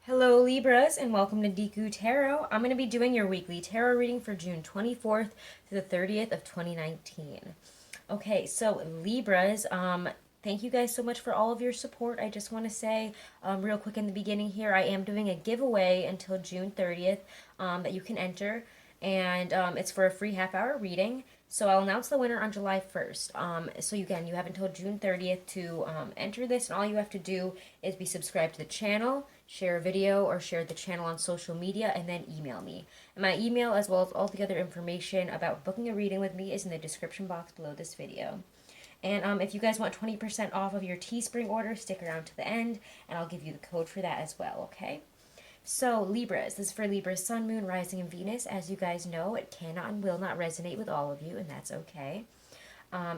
Hello Libras and welcome to Deku Tarot. I'm going to be doing your weekly tarot reading for June 24th to the 30th of 2019. Okay, so Libras, thank you guys so much for all of your support. I just want to say real quick in the beginning here, I am doing a giveaway until June 30th that you can enter, and it's for a free half-hour reading. So I'll announce the winner on July 1st. So again, you have until June 30th to enter this, and all you have to do is be subscribed to the channel, share a video, or share the channel on social media, and then email me. And my email, as well as all the other information about booking a reading with me, is in the description box below this video. And if you guys want 20% off of your Teespring order, stick around to the end, and I'll give you the code for that as well, okay? So, Libras, this is for Libra's Sun, Moon, Rising, and Venus. As you guys know, it cannot and will not resonate with all of you, and that's okay.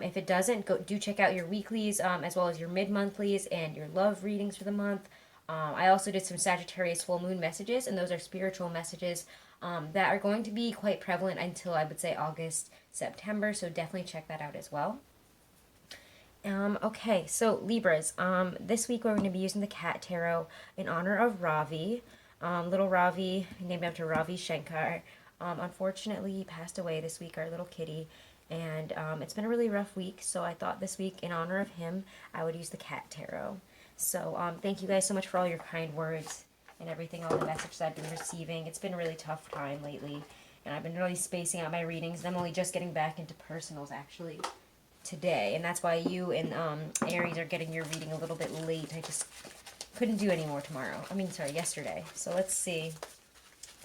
If it doesn't, do check out your weeklies, as well as your mid-monthlies and your love readings for the month. I also did some Sagittarius full moon messages, and those are spiritual messages that are going to be quite prevalent until, I would say, August, September, so definitely check that out as well. Okay, so Libras, this week we're going to be using the Cat Tarot in honor of Ravi. Little Ravi, named after Ravi Shankar, unfortunately he passed away this week, our little kitty, and it's been a really rough week, so I thought this week, in honor of him, I would use the Cat Tarot. So thank you guys so much for all your kind words and everything, all the messages I've been receiving. It's been a really tough time lately, and I've been really spacing out my readings, and I'm only just getting back into personals, actually, today, and that's why you and Aries are getting your reading a little bit late. I just couldn't do any more tomorrow. Yesterday. So let's see.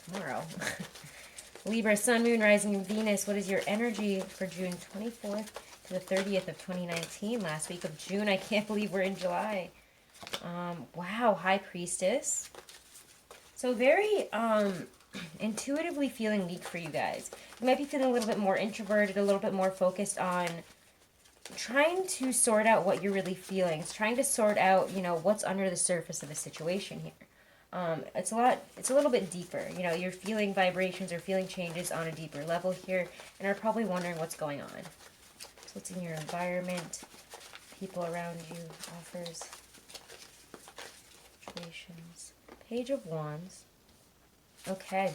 Tomorrow. Libra, Sun, Moon, Rising, and Venus. What is your energy for June 24th to the 30th of 2019? Last week of June. I can't believe we're in July. Wow, High Priestess. So very intuitively feeling weak for you guys. You might be feeling a little bit more introverted, a little bit more focused on trying to sort out what you're really feeling. It's trying to sort out, what's under the surface of a situation here. It's a little bit deeper. You're feeling vibrations or feeling changes on a deeper level here, and are probably wondering what's going on. So what's in your environment, people around you, offers, situations. Page of Wands. Okay,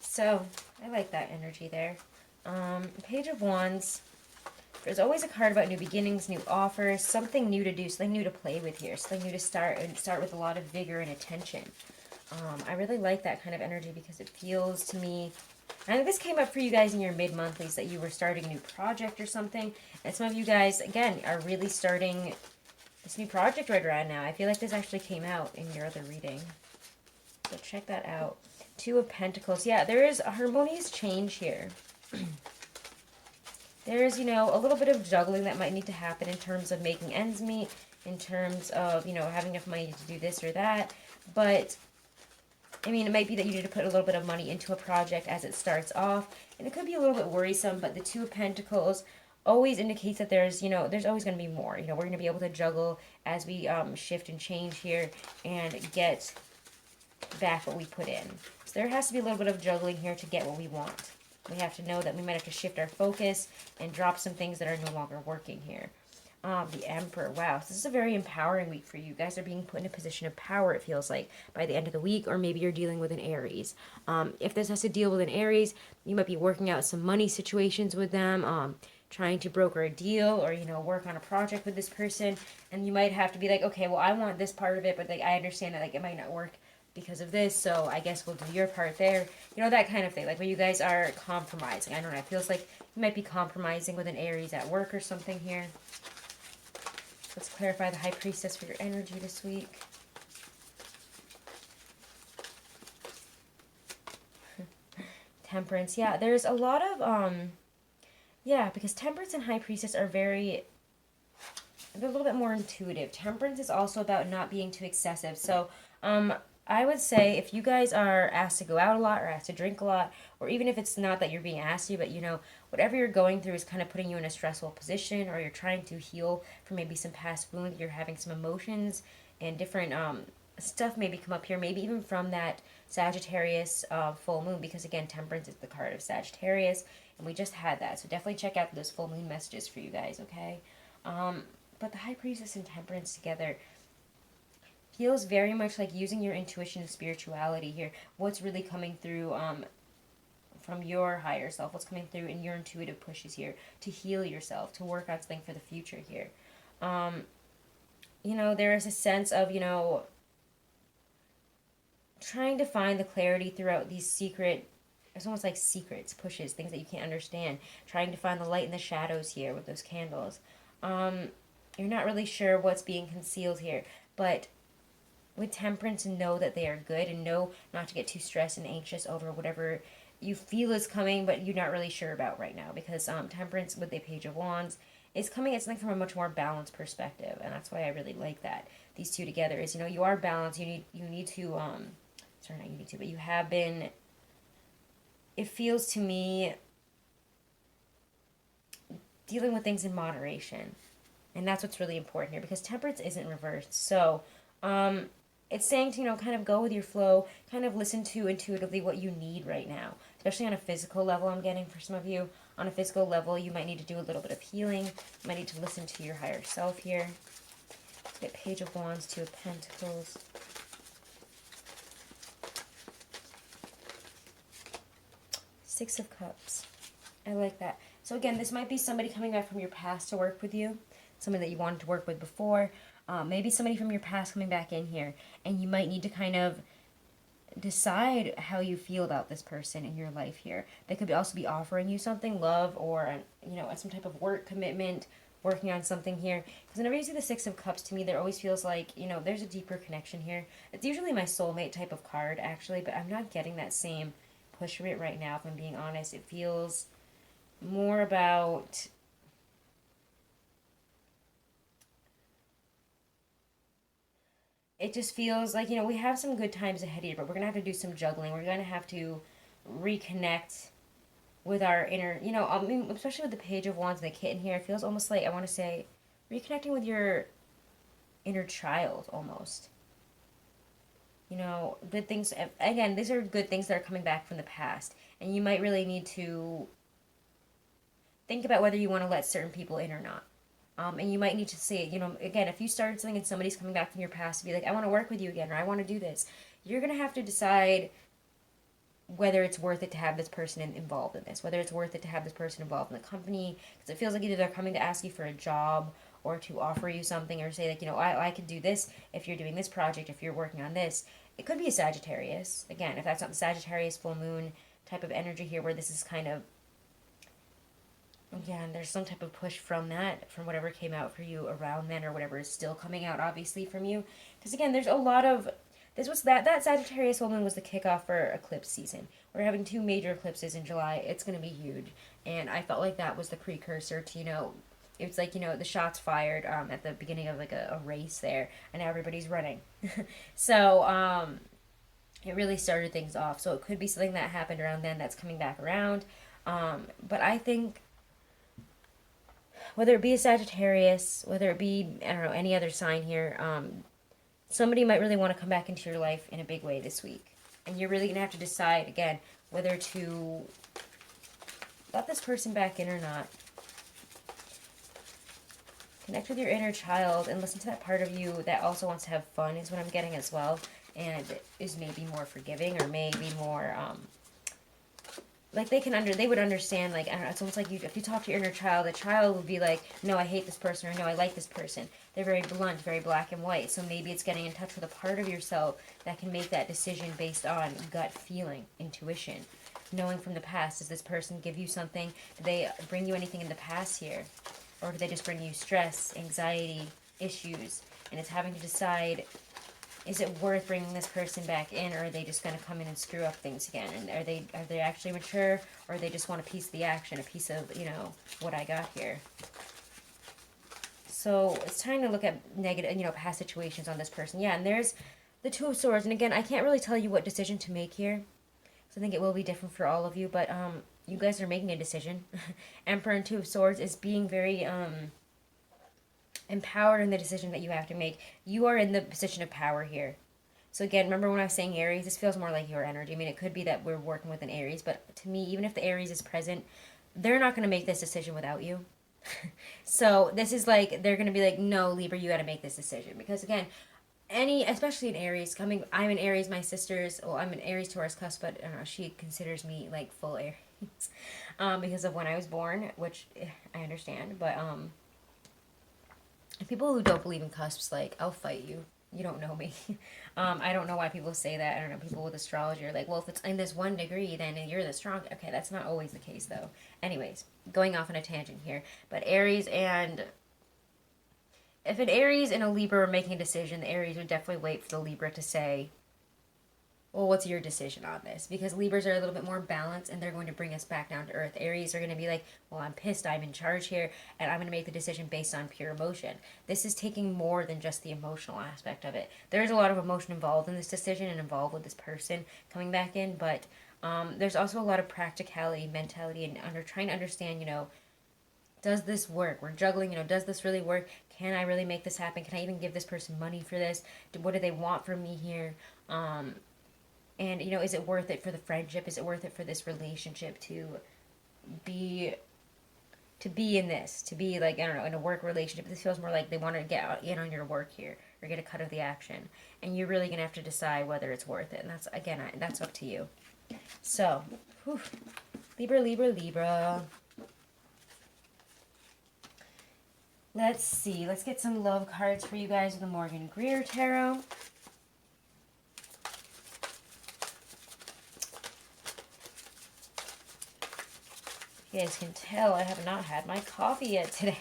so I like that energy there. Page of Wands. There's always a card about new beginnings, new offers, something new to do, something new to play with here, something new to start, and start with a lot of vigor and attention. I really like that kind of energy because it feels to me, I think this came up for you guys in your mid-monthlies, that you were starting a new project or something, and some of you guys, again, are really starting this new project right around now. I feel like this actually came out in your other reading, so check that out. Two of Pentacles. Yeah, there is a harmonious change here. There's, a little bit of juggling that might need to happen in terms of making ends meet, in terms of, having enough money to do this or that. But, it might be that you need to put a little bit of money into a project as it starts off. And it could be a little bit worrisome, but the Two of Pentacles always indicates that there's, there's always going to be more. We're going to be able to juggle as we shift and change here and get back what we put in. So there has to be a little bit of juggling here to get what we want. We have to know that we might have to shift our focus and drop some things that are no longer working here. The Emperor. Wow, this is a very empowering week for you. You guys are being put in a position of power, it feels like, by the end of the week, or maybe you're dealing with an Aries. If this has to deal with an Aries, you might be working out some money situations with them, trying to broker a deal, or, work on a project with this person, and you might have to be like, okay, well, I want this part of it, but I understand that it might not work because of this, so I guess we'll do your part there. That kind of thing. Like when you guys are compromising. I don't know. It feels like you might be compromising with an Aries at work or something here. Let's clarify the High Priestess for your energy this week. Temperance. Yeah, there's a lot of, because Temperance and High Priestess are they're a little bit more intuitive. Temperance is also about not being too excessive. So, I would say if you guys are asked to go out a lot or asked to drink a lot, or even if it's not that you're being asked to, but whatever you're going through is kind of putting you in a stressful position, or you're trying to heal from maybe some past wounds, you're having some emotions and different stuff maybe come up here, maybe even from that Sagittarius full moon, because again, Temperance is the card of Sagittarius, and we just had that. So definitely check out those full moon messages for you guys, okay? But the High Priestess and Temperance together, feels very much like using your intuition and spirituality here. What's really coming through from your higher self, what's coming through in your intuitive pushes here to heal yourself, to work on something for the future here. You know, there is a sense of, you know, trying to find the clarity throughout these secret, it's almost like secrets, pushes, things that you can't understand, trying to find the light in the shadows here with those candles. You're not really sure what's being concealed here, but with temperance, know that they are good, and know not to get too stressed and anxious over whatever you feel is coming, but you're not really sure about right now, because temperance with the Page of Wands is coming at something from a much more balanced perspective, and that's why I really like that these two together is, you know, you are balanced. You need to sorry, not you need to, but you have been, it feels to me, dealing with things in moderation, and that's what's really important here, because temperance isn't reversed. So it's saying to, you know, kind of go with your flow, kind of listen to intuitively what you need right now, especially on a physical level. I'm getting for some of you, on a physical level, you might need to do a little bit of healing. You might need to listen to your higher self here. Let's get Page of Wands, Two of Pentacles. Six of Cups. I like that. So again, this might be somebody coming back from your past to work with you, somebody that you wanted to work with before. Maybe somebody from your past coming back in here, and you might need to kind of decide how you feel about this person in your life here. They could also be offering you something, love, or you know, some type of work commitment, working on something here. Because whenever you see the Six of Cups, to me, there always feels like, you know, there's a deeper connection here. It's usually my soulmate type of card, actually, but I'm not getting that same push for it right now, if I'm being honest. It feels more about, it just feels like, you know, we have some good times ahead here, but we're going to have to do some juggling. We're going to have to reconnect with our inner, you know, I mean, especially with the Page of Wands and the kitten here, it feels almost like, I want to say, reconnecting with your inner child, almost. You know, good things, again, these are good things that are coming back from the past, and you might really need to think about whether you want to let certain people in or not. And you might need to say, you know, again, if you started something and somebody's coming back from your past to be like, I want to work with you again, or I want to do this, you're going to have to decide whether it's worth it to have this person involved in this, whether it's worth it to have this person involved in the company, because it feels like either they're coming to ask you for a job, or to offer you something, or say, like, you know, I could do this if you're doing this project, if you're working on this. It could be a Sagittarius. Again, if that's not the Sagittarius full moon type of energy here, where this is kind of, again, there's some type of push from that, from whatever came out for you around then, or whatever is still coming out, obviously, from you. Because, again, there's a lot of, this was that Sagittarius full moon was the kickoff for eclipse season. We're having two major eclipses in July. It's going to be huge. And I felt like that was the precursor to, you know, it's like, you know, the shots fired at the beginning of like a race there, and now everybody's running. So it really started things off. So it could be something that happened around then that's coming back around. But I think whether it be a Sagittarius, whether it be, I don't know, any other sign here, somebody might really want to come back into your life in a big way this week. And you're really going to have to decide, again, whether to let this person back in or not. Connect with your inner child and listen to that part of you that also wants to have fun, is what I'm getting as well. And is maybe more forgiving, or maybe more, like they would understand, like, I don't know, it's almost like if you talk to your inner child, the child would be like, no, I hate this person, or no, I like this person. They're very blunt, very black and white. So maybe it's getting in touch with a part of yourself that can make that decision based on gut feeling, intuition. Knowing from the past, does this person give you something? Did they bring you anything in the past here? Or do they just bring you stress, anxiety, issues? And it's having to decide, is it worth bringing this person back in, or are they just going to come in and screw up things again? And are they actually mature, or they just want a piece of the action, a piece of, you know, what I got here? So it's time to look at negative, you know, past situations on this person. Yeah, and there's the Two of Swords. And again, I can't really tell you what decision to make here. So I think it will be different for all of you, but you guys are making a decision. Emperor and Two of Swords is being very empowered in the decision that you have to make. You are in the position of power here. So again, remember when I was saying Aries, this feels more like your energy. I mean, it could be that we're working with an Aries, but to me, even if the Aries is present, they're not going to make this decision without you. So this is like, they're going to be like, no, Libra, you got to make this decision. Because again, especially in Aries, I'm in Aries, my sister's, well, I'm an Aries Taurus cusp, but I don't know, she considers me like full Aries, because of when I was born, which I understand, but, people who don't believe in cusps, like, I'll fight you. You don't know me. I don't know why people say that. I don't know. People with astrology are like, well, if it's in this 1 degree, then you're the strong. Okay, that's not always the case, though. Anyways, going off on a tangent here. But Aries and. If an Aries and a Libra are making a decision, the Aries would definitely wait for the Libra to say, well, what's your decision on this? Because Libras are a little bit more balanced and they're going to bring us back down to earth. Aries are going to be like, well, I'm pissed, I'm in charge here, and I'm going to make the decision based on pure emotion. This is taking more than just the emotional aspect of it. There's a lot of emotion involved in this decision and involved with this person coming back in, but there's also a lot of practicality, mentality, and trying to understand, does this work? We're juggling, does this really work? Can I really make this happen? Can I even give this person money for this? What do they want from me here? And, is it worth it for the friendship? Is it worth it for this relationship to be in this? To be, like, I don't know, in a work relationship? This feels more like they want to get in on your work here or get a cut of the action. And you're really going to have to decide whether it's worth it. And that's, again, that's up to you. So, whew, Libra, Libra, Libra. Let's see. Let's get some love cards for you guys with the Morgan Greer Tarot. You guys can tell I have not had my coffee yet today.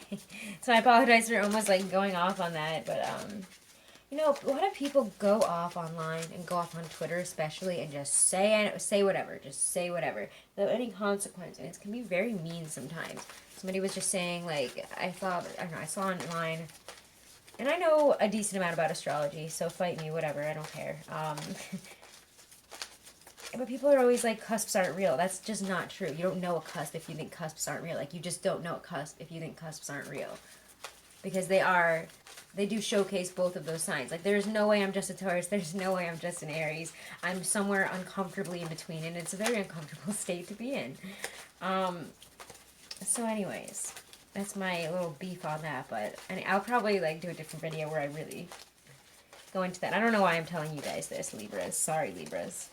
So I apologize for almost like going off on that. But, a lot of people go off online and go off on Twitter especially and just say whatever. Just say whatever. Without any consequence. And it can be very mean sometimes. Somebody was just saying, like, I saw online. And I know a decent amount about astrology, so fight me, whatever. I don't care. But people are always like, cusps aren't real. That's just not true. You don't know a cusp if you think cusps aren't real. Like, you just don't know a cusp if you think cusps aren't real. Because they do showcase both of those signs. Like, there's no way I'm just a Taurus. There's no way I'm just an Aries. I'm somewhere uncomfortably in between, and it's a very uncomfortable state to be in. So anyways, that's my little beef on that. But I'll probably, like, do a different video where I really go into that. I don't know why I'm telling you guys this, Libras. Sorry, Libras.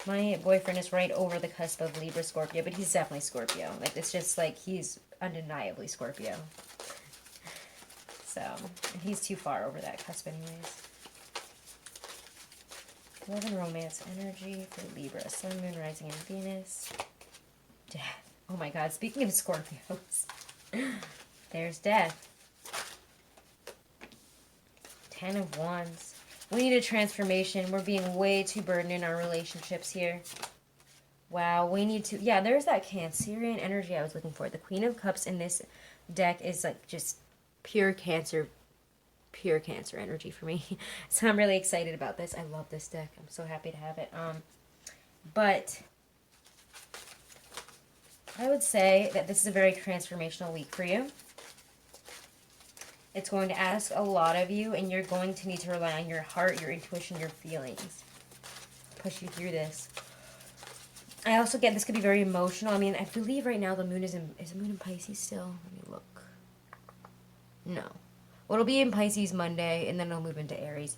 My boyfriend is right over the cusp of Libra Scorpio, but he's definitely Scorpio. Like, it's just like he's undeniably Scorpio. So, and he's too far over that cusp anyways. Love and romance energy for Libra. Sun, Moon, Rising, and Venus. Death. Oh my god, speaking of Scorpios. There's Death. 10 of Wands. We need a transformation. We're being way too burdened in our relationships here. Wow, we need to... Yeah, there's that Cancerian energy I was looking for. The Queen of Cups in this deck is like just pure Cancer energy for me. So I'm really excited about this. I love this deck. I'm so happy to have it. But I would say that this is a very transformational week for you. It's going to ask a lot of you, and you're going to need to rely on your heart, your intuition, your feelings. Push you through this. I also get this could be very emotional. I mean, I believe right now the moon is the moon in Pisces still? Let me look. No. Well, it'll be in Pisces Monday, and then it'll move into Aries.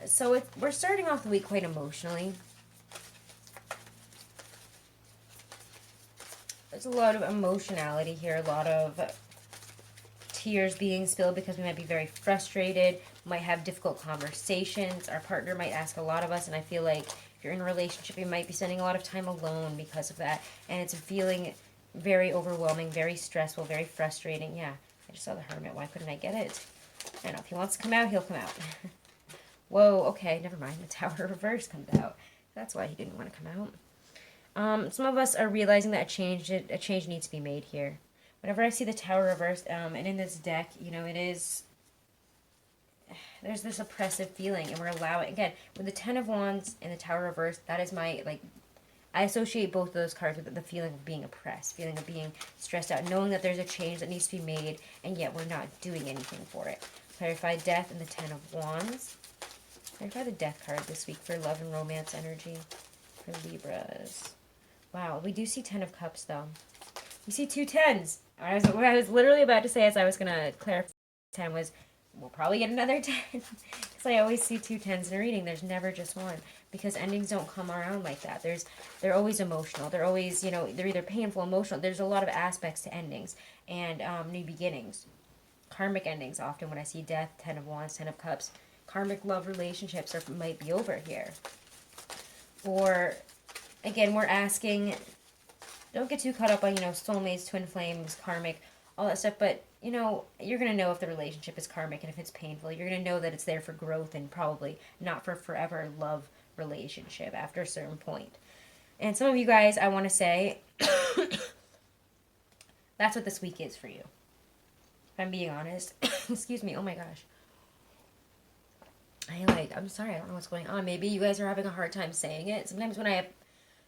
So we're starting off the week quite emotionally. There's a lot of emotionality here, a lot of tears being spilled because we might be very frustrated, might have difficult conversations. Our partner might ask a lot of us, and I feel like if you're in a relationship, you might be spending a lot of time alone because of that, and it's feeling very overwhelming, very stressful, very frustrating. Yeah, I just saw the Hermit. Why couldn't I get it? I don't know. If he wants to come out, he'll come out. Whoa, okay, never mind. The Tower Reverse comes out. That's why he didn't want to come out. Some of us are realizing that a change needs to be made here. Whenever I see the Tower reversed, and in this deck, there's this oppressive feeling, and we're allowing, again, with the Ten of Wands and the Tower reversed, that is my, I associate both of those cards with the feeling of being oppressed, feeling of being stressed out, knowing that there's a change that needs to be made, and yet we're not doing anything for it. Clarify Death and the Ten of Wands. Clarify the Death card this week for love and romance energy for Libras. Wow, we do see 10 of Cups, though. We see 2 tens. What I was literally about to say as I was going to clarify 10 was, we'll probably get another 10. why I always see 2 tens in a reading. There's never just one, because endings don't come around like that. They're always emotional. They're always, you know, they're either painful, emotional. There's a lot of aspects to endings and new beginnings. Karmic endings, often when I see death, 10 of Wands, 10 of Cups, karmic love relationships might be over here. Or, again, we're asking, don't get too caught up on, you know, soulmates, twin flames, karmic, all that stuff, but, you know, you're going to know if the relationship is karmic and if it's painful. You're going to know that it's there for growth and probably not for forever love relationship after a certain point. And some of you guys, I want to say, that's what this week is for you. If I'm being honest. Excuse me, oh my gosh. I'm sorry, I don't know what's going on. Maybe you guys are having a hard time saying it. Sometimes when I have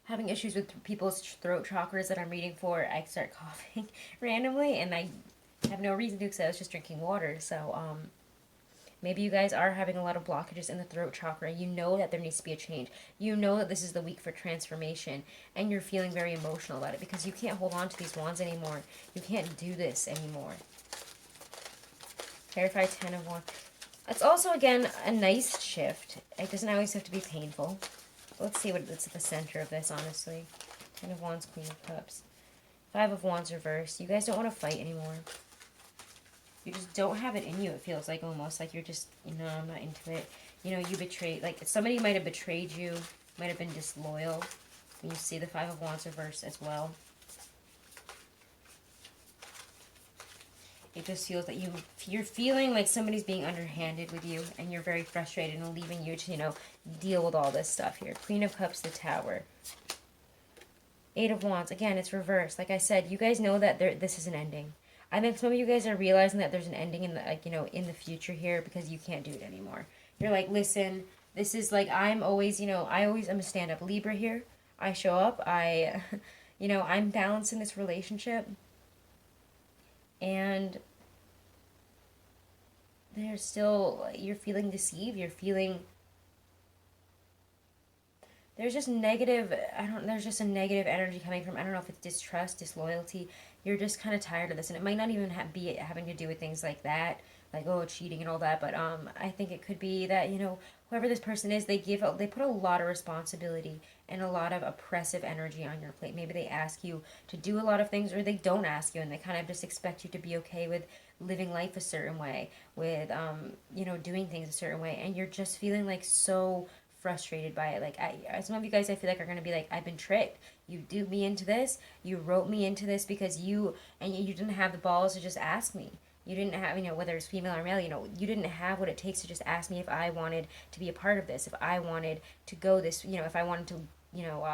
having issues with people's throat chakras that I'm reading for, I start coughing randomly, and I have no reason to because I was just drinking water. So, maybe you guys are having a lot of blockages in the throat chakra. You know that there needs to be a change. You know that this is the week for transformation, and you're feeling very emotional about it because you can't hold on to these wands anymore. You can't do this anymore. Clarify 10 of Wands. It's also, again, a nice shift. It doesn't always have to be painful. Let's see what's at the center of this, honestly. 10 of Wands, Queen of Cups. 5 of Wands reversed. You guys don't want to fight anymore. You just don't have it in you, it feels like, almost. Like you're just, you know, I'm not into it. You know, you betrayed, like, somebody might have betrayed you, might have been disloyal. And you see the 5 of Wands reversed as well. It just feels that you're feeling like somebody's being underhanded with you, and you're very frustrated and leaving you to, you know, deal with all this stuff here. Queen of Cups, the Tower. 8 of Wands. Again, it's reversed. Like I said, you guys know that this is an ending. I think some of you guys are realizing that there's an ending in the, like, you know, in the future here because you can't do it anymore. You're like, listen, this is like, I'm always, you know, I'm a stand-up Libra here. I show up. You know, I'm balancing this relationship. And there's still, you're feeling deceived, you're feeling, there's just negative, there's just a negative energy coming from, I don't know if it's distrust, disloyalty, you're just kind of tired of this, and it might not even be having to do with things like that, like, oh, cheating and all that, but I think it could be that, you know, whoever this person is, they put a lot of responsibility and a lot of oppressive energy on your plate. Maybe they ask you to do a lot of things, or they don't ask you, and they kind of just expect you to be okay with living life a certain way, with, you know, doing things a certain way, and you're just feeling like so frustrated by it. Like, some of you guys, I feel like, are going to be like, I've been tricked. You duped me into this. You wrote me into this because you didn't have the balls to just ask me. You didn't have, you know, whether it's female or male, you know, you didn't have what it takes to just ask me if I wanted to be a part of this, if I wanted to go this, you know, if I wanted to, you know,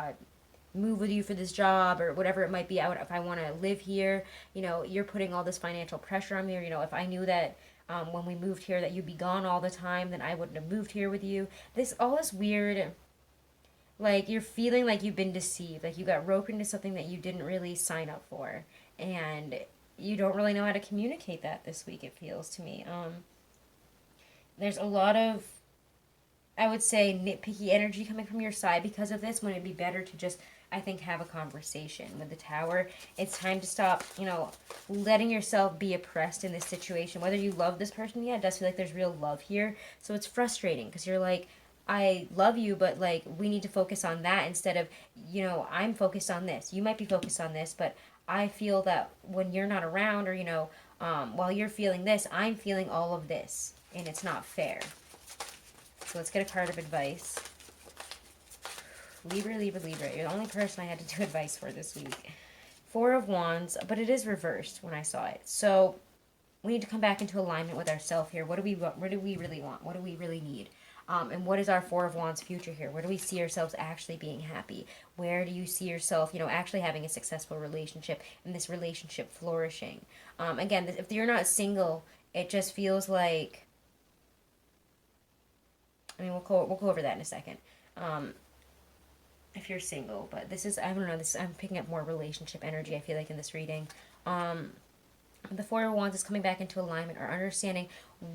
move with you for this job or whatever it might be. If I want to live here, you know, you're putting all this financial pressure on me. Or, you know, if I knew that when we moved here that you'd be gone all the time, then I wouldn't have moved here with you. All this weird, like, you're feeling like you've been deceived, like you got roped into something that you didn't really sign up for, and you don't really know how to communicate that this week, it feels to me. There's a lot of, I would say, nitpicky energy coming from your side because of this, when it'd be better to just, I think, have a conversation. With the Tower, it's time to stop, you know, letting yourself be oppressed in this situation. Whether you love this person, yeah, it does feel like there's real love here. So it's frustrating because you're like, I love you, but, like, we need to focus on that instead of, you know, I'm focused on this. You might be focused on this, but I feel that when you're not around, or, you know, while you're feeling this, I'm feeling all of this, and it's not fair. So let's get a card of advice. Libra, Libra, Libra. You're the only person I had to do advice for this week. 4 of Wands, but it is reversed when I saw it. So we need to come back into alignment with ourselves here. What do we want? What do we really want? What do we really need? And what is our 4 of Wands future here? Where do we see ourselves actually being happy? Where do you see yourself, you know, actually having a successful relationship and this relationship flourishing? Again, if you're not single, it just feels like, I mean, we'll go over that in a second. If you're single, but this is, I don't know, I'm picking up more relationship energy, I feel like, in this reading. The 4 of Wands is coming back into alignment, or understanding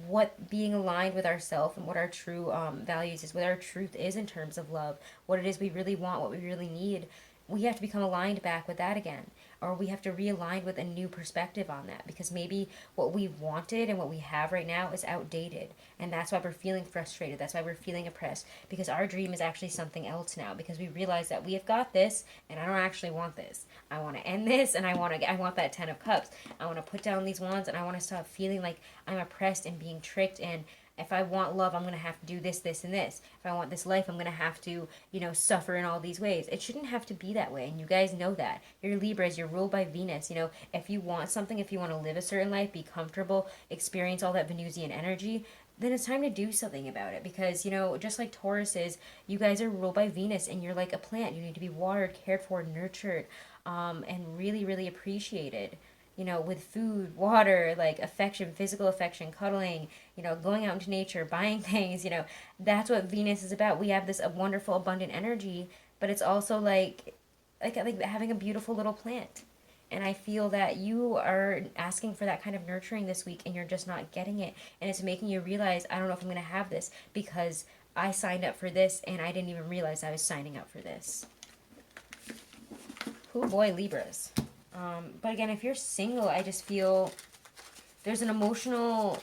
what being aligned with ourselves and what our true values is, what our truth is in terms of love, what it is we really want, what we really need. we have to become aligned back with that again, or we have to realign with a new perspective on that, because maybe what we wanted and what we have right now is outdated, and that's why we're feeling frustrated, that's why we're feeling oppressed, because our dream is actually something else now, because we realize that we have got this and I don't actually want this. I want to end this, and I want that 10 of cups. I want to put down these wands, and I want to stop feeling like I'm oppressed and being tricked, and if I want love, I'm going to have to do this, this, and this. If I want this life, I'm going to have to, suffer in all these ways. It shouldn't have to be that way, and you guys know that. You're Libras, you're ruled by Venus. If you want something, if you want to live a certain life, be comfortable, experience all that Venusian energy, then it's time to do something about it. Because, just like Taurus is, you guys are ruled by Venus, and you're like a plant. You need to be watered, cared for, nurtured, and really, really appreciated. With food, water, like affection, physical affection, cuddling, going out into nature, buying things, that's what Venus is about. We have this wonderful, abundant energy, but it's also like having a beautiful little plant. And I feel that you are asking for that kind of nurturing this week, and you're just not getting it. And it's making you realize, I don't know if I'm going to have this, because I signed up for this, and I didn't even realize I was signing up for this. Oh boy, Libras. But again, if you're single, I just feel there's an emotional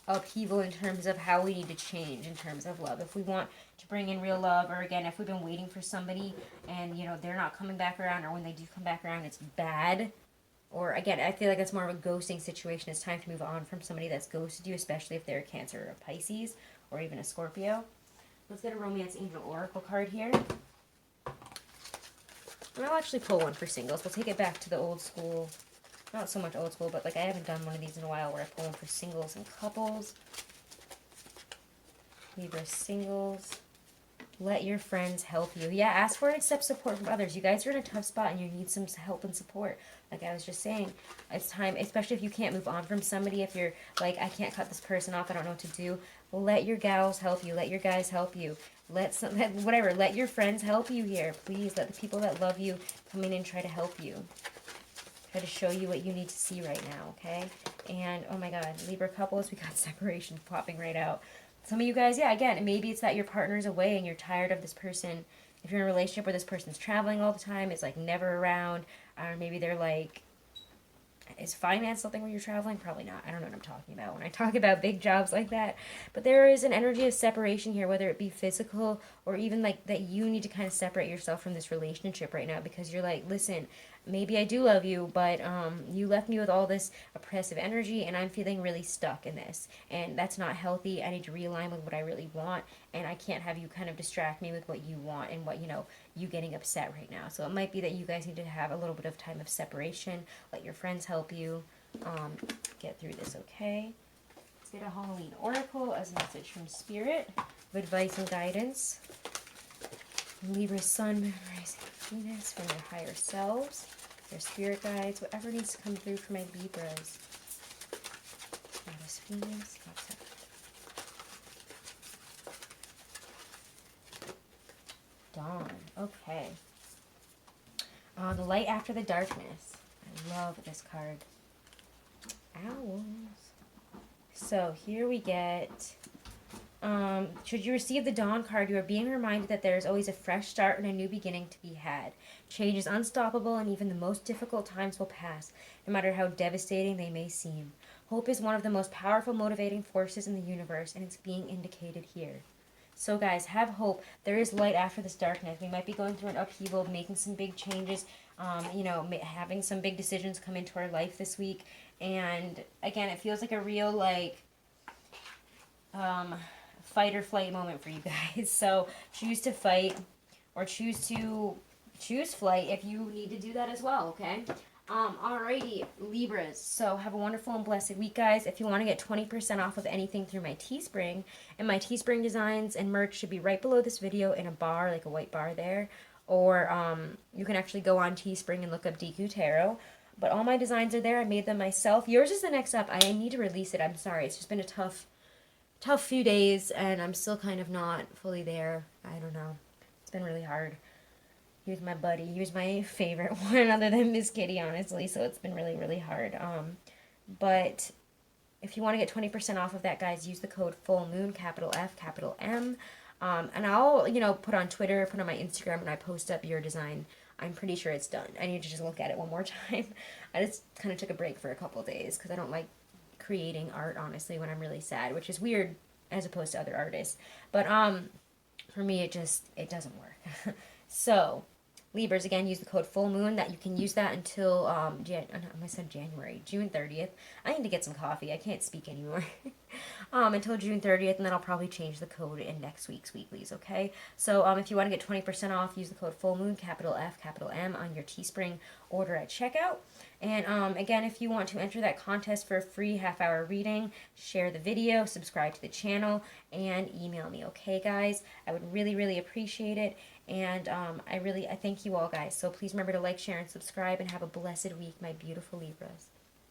upheaval in terms of how we need to change in terms of love. If we want to bring in real love, or again, if we've been waiting for somebody and, they're not coming back around, or when they do come back around, it's bad. Or again, I feel like that's more of a ghosting situation. It's time to move on from somebody that's ghosted you, especially if they're a Cancer or a Pisces or even a Scorpio. Let's get a Romance Angel Oracle card here. And I'll actually pull one for singles. We'll take it back to the old school. Not so much old school, but like I haven't done one of these in a while where I pull one for singles and couples. Libra singles. Let your friends help you. Yeah, ask for and accept support from others. You guys are in a tough spot and you need some help and support. Like I was just saying, it's time, especially if you can't move on from somebody, if you're like, I can't cut this person off, I don't know what to do. Let your gals help you. Let your guys help you. Let your friends help you here. Please let the people that love you come in and try to help you. Try to show you what you need to see right now, okay? And, oh my God, Libra couples, we got separation popping right out. Some of you guys, yeah, again, maybe it's that your partner's away and you're tired of this person. If you're in a relationship where this person's traveling all the time, it's like never around, or maybe they're like, is finance something when you're traveling? Probably not. I don't know what I'm talking about when I talk about big jobs like that. But there is an energy of separation here, whether it be physical or even like that you need to kind of separate yourself from this relationship right now, because you're like, listen, maybe I do love you, but you left me with all this oppressive energy, and I'm feeling really stuck in this. And that's not healthy. I need to realign with what I really want, and I can't have you kind of distract me with what you want and what, you getting upset right now. So it might be that you guys need to have a little bit of time of separation. Let your friends help you get through this, okay? Let's get a Halloween Oracle as a message from Spirit of advice and guidance. Libra Sun, Rising Venus, from their higher selves, their spirit guides, whatever needs to come through for my Libras. Goddess Venus, Dawn. Okay. The light after the darkness. I love this card. Owls. So here we get, should you receive the Dawn card, you are being reminded that there is always a fresh start and a new beginning to be had. Change is unstoppable, and even the most difficult times will pass, no matter how devastating they may seem. Hope is one of the most powerful motivating forces in the universe, and it's being indicated here. So guys, have hope. There is light after this darkness. We might be going through an upheaval, making some big changes, having some big decisions come into our life this week. And again, it feels like a real fight or flight moment for you guys. So choose to fight or choose flight if you need to do that as well, okay? Alrighty, Libras. So have a wonderful and blessed week, guys. If you want to get 20% off of anything through my Teespring, and my Teespring designs and merch should be right below this video in a bar, like a white bar there. Or you can actually go on Teespring and look up Deku Tarot. But all my designs are there. I made them myself. Yours is the next up. I need to release it. I'm sorry. It's just been a tough few days, and I'm still kind of not fully there. I don't know. It's been really hard. He was my buddy. He was my favorite one other than Miss Kitty, honestly. So it's been really, really hard. But if you want to get 20% off of that, guys, use the code FULLMOON, capital F, capital M. And I'll, put on Twitter, put on my Instagram, and I post up your design I'm pretty sure it's done. I need to just look at it one more time. I just kind of took a break for a couple days because I don't like creating art, honestly, when I'm really sad, which is weird as opposed to other artists. But for me, it doesn't work. So, Libras, again, use the code full moon. That you can use that until I said January, June 30th. I need to get some coffee. I can't speak anymore. Until June 30th, and then I'll probably change the code in next week's weeklies, okay? So if you want to get 20% off, use the code full moon, capital F, capital M, on your Teespring order at checkout. And again, if you want to enter that contest for a free half-hour reading, share the video, subscribe to the channel, and email me, okay, guys? I would really, really appreciate it. And I thank you all, guys. So please remember to like, share, and subscribe, and have a blessed week, my beautiful Libras.